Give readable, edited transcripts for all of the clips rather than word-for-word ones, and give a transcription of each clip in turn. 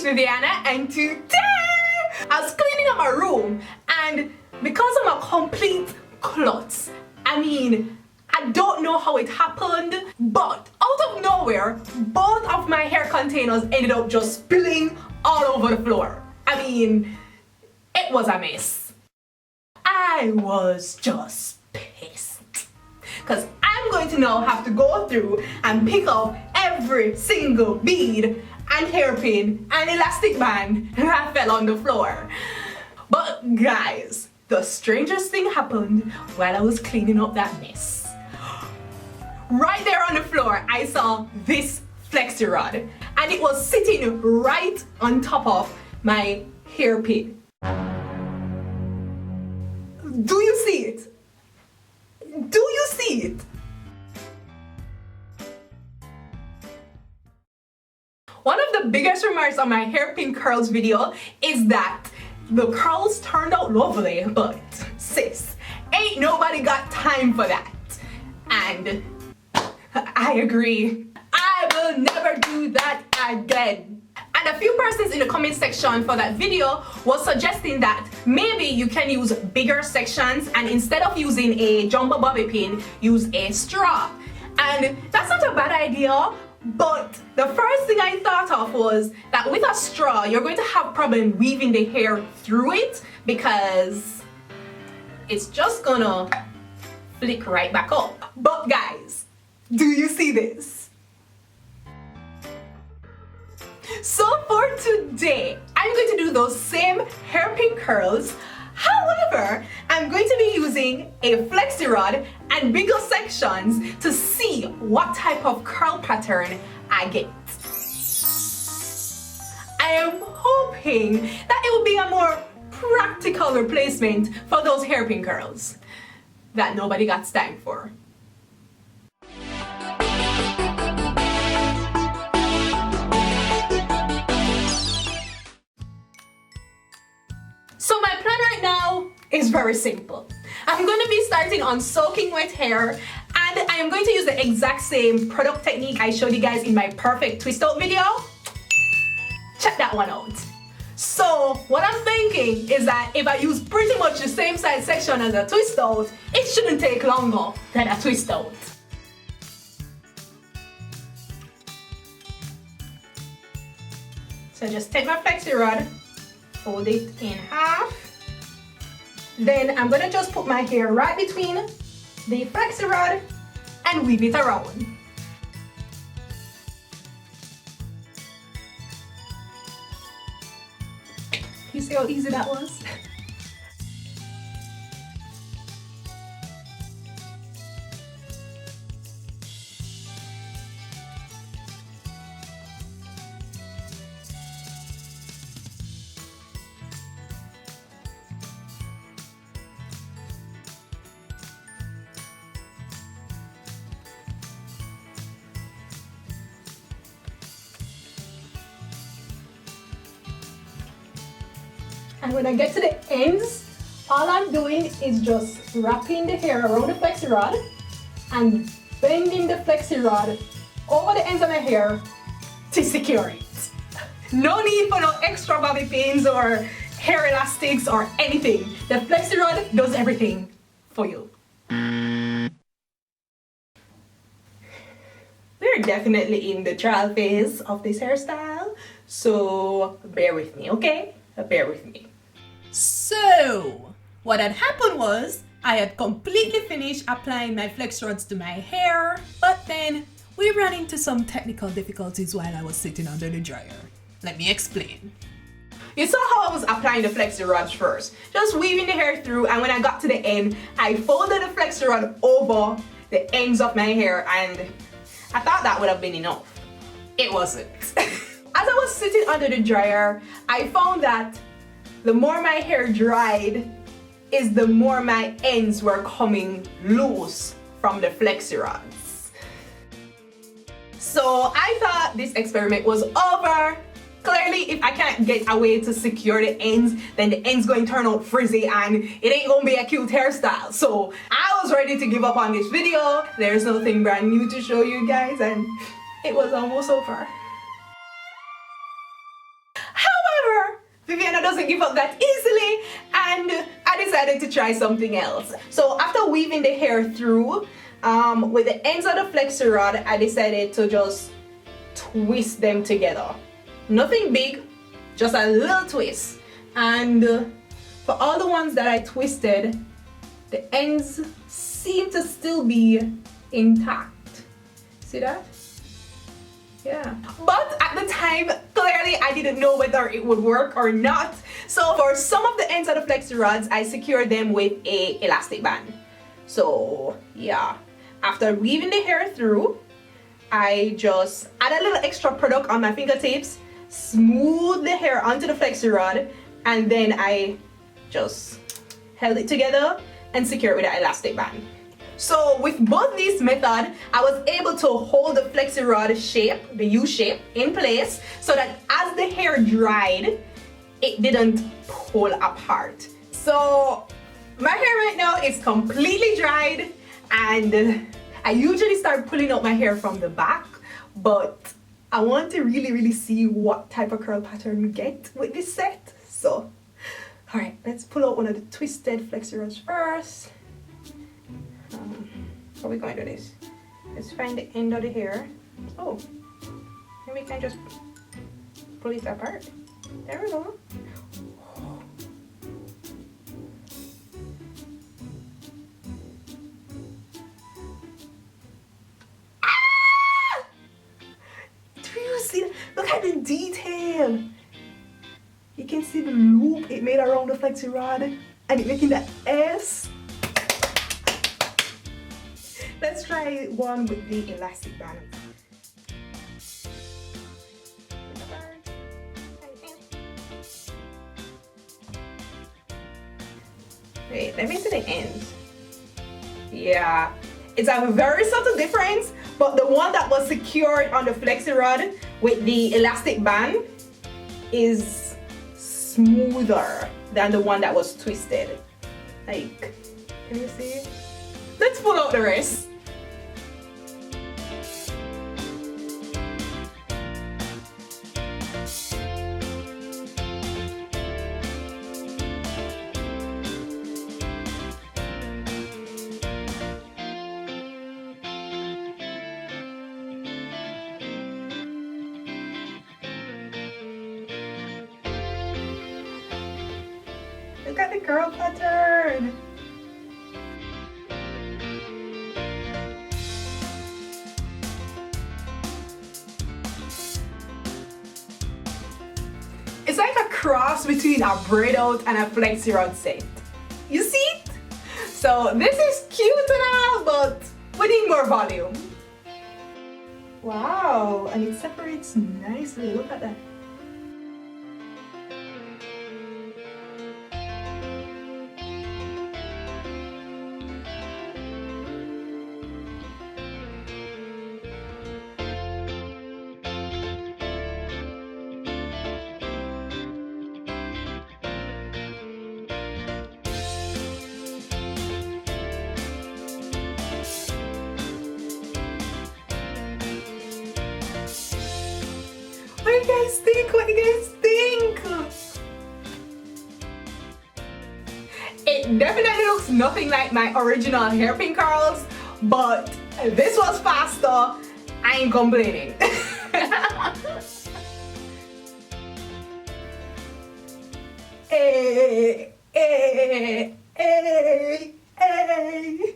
Viviana, and today I was cleaning up my room, and because I'm a complete klutz, I mean, I don't know how it happened, but out of nowhere, both of my hair containers ended up just spilling all over the floor. I mean, it was a mess. I was just pissed, because I'm going to now have to go through and pick up every single bead and hairpin and elastic band that fell on the floor. But guys, the strangest thing happened while I was cleaning up that mess. Right there on the floor, I saw this flexi rod, and it was sitting right on top of my hairpin. Do you see it? Do you see it? One of the biggest remarks on my hairpin curls video is that the curls turned out lovely, but sis, ain't nobody got time for that. And I agree. I will never do that again. And a few persons in the comment section for that video was suggesting that maybe you can use bigger sections, and instead of using a jumbo bobby pin, use a straw. And that's not a bad idea, but the first thing I thought of was that with a straw, you're going to have problem weaving the hair through it, because it's just gonna flick right back up. But guys, do you see this? So for today, I'm going to do those same hairpin curls. However, I'm going to be using a flexi rod and bigger sections to see what type of curl pattern I get. I am hoping that it will be a more practical replacement for those hairpin curls that nobody got time for. So my plan right now is very simple. I'm going to be starting on soaking wet hair, and I am going to use the exact same product technique I showed you guys in my perfect twist out video. Check that one out. So what I'm thinking is that if I use pretty much the same size section as a twist out, it shouldn't take longer than a twist out. So just take my flexi rod, fold it in half. Then I'm gonna just put my hair right between the flexi rod and weave it around. You see how easy that was? And when I get to the ends, all I'm doing is just wrapping the hair around the flexi rod and bending the flexi rod over the ends of my hair to secure it. No need for no extra bobby pins or hair elastics or anything. The flexi rod does everything for you. We're definitely in the trial phase of this hairstyle, so bear with me, okay? Bear with me. So, what had happened was, I had completely finished applying my flex rods to my hair, but then we ran into some technical difficulties while I was sitting under the dryer. Let me explain. You saw how I was applying the flexi rods first, just weaving the hair through, and when I got to the end, I folded the flexi rod over the ends of my hair, and I thought that would have been enough. It wasn't. As I was sitting under the dryer, I found that the more my hair dried is the more my ends were coming loose from the flexi rods. So I thought this experiment was over. Clearly, if I can't get a way to secure the ends, then the ends going to turn out frizzy and it ain't gonna be a cute hairstyle. So I was ready to give up on this video. There's nothing brand new to show you guys, and it was almost over. Viviana doesn't give up that easily, and I decided to try something else. So after weaving the hair through, with the ends of the flexi rod, I decided to just twist them together. Nothing big, just a little twist. And for all the ones that I twisted, the ends seem to still be intact. See that? Yeah. But at the time, clearly I didn't know whether it would work or not. So for some of the ends of the flexi rods, I secured them with a elastic band. So yeah, after weaving the hair through, I just add a little extra product on my fingertips, smooth the hair onto the flexi rod, and then I just held it together and secure it with an elastic band. So with both these methods, I was able to hold the flexi rod shape, the U shape, in place so that as the hair dried, it didn't pull apart. So my hair right now is completely dried, and I usually start pulling out my hair from the back, but I want to really see what type of curl pattern we get with this set. So, all right, let's pull out one of the twisted flexi rods first. How are we going to do this? Let's find the end of the hair. Oh, maybe we can just pull it apart. There we go. Ah! Do you see that? Look at the detail. You can see the loop it made around the flexi rod, and it making that S. Let's try one with the elastic band. Wait, let me see the ends. Yeah, it's a very subtle difference, but the one that was secured on the flexi rod with the elastic band is smoother than the one that was twisted. Like, can you see? Let's pull out the rest. Look at the curl pattern. It's like a cross between a braid out and a flexi rod set. You see it? So this is cute and all, but we need more volume. Wow, and it separates nicely. Look at that. What do you guys think? What do you guys think? It definitely looks nothing like my original hairpin curls, but this was faster. I ain't complaining. Hey, hey, hey, hey.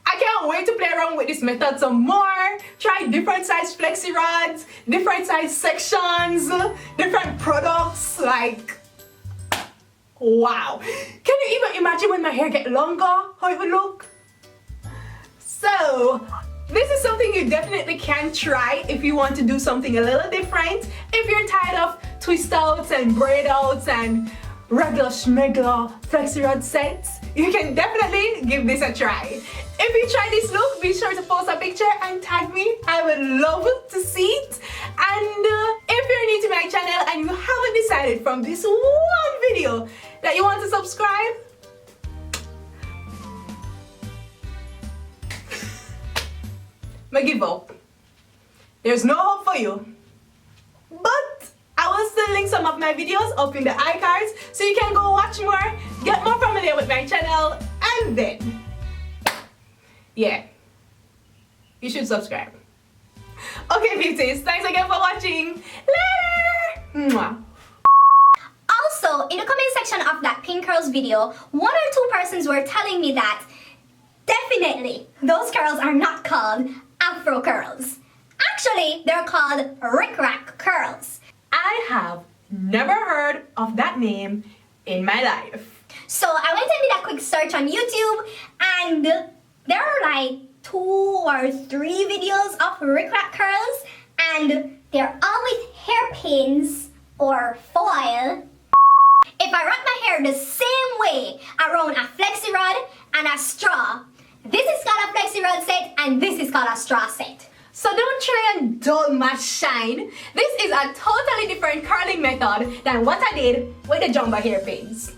I can't wait to play around with this method some more. Try different size flexi rods, different size sections, different products. Like, wow. Can you even imagine when my hair get longer, how it would look? So, this is something you definitely can try if you want to do something a little different. If you're tired of twist outs and braid outs and regular schmegler flexi rod sets, you can definitely give this a try. If you try this look, be sure to post a picture and tag me. I would love to see it. And if you're new to my channel and you haven't decided from this one video that you want to subscribe, I give up. There's no hope for you. But I will still link some of my my videos up in the iCards so you can go watch more, get more familiar with my channel, and then, yeah, you should subscribe. Okay, beauties, thanks again for watching. Later! Mwah. Also, in the comment section of that pink curls video, 1 or 2 persons were telling me that definitely those curls are not called Afro curls. Actually, they're called Rick-Rack curls. I have never heard of that name in my life. So I went and did a quick search on YouTube, and there are like 2 or 3 videos of Rick-Rack curls, and they're all with hairpins or foil. If I wrap my hair the same way around a flexi rod and a straw, this is called a flexi rod set and this is called a straw set. So don't try and dull my shine. This is a totally different curling method than what I did with the jumbo hairpins.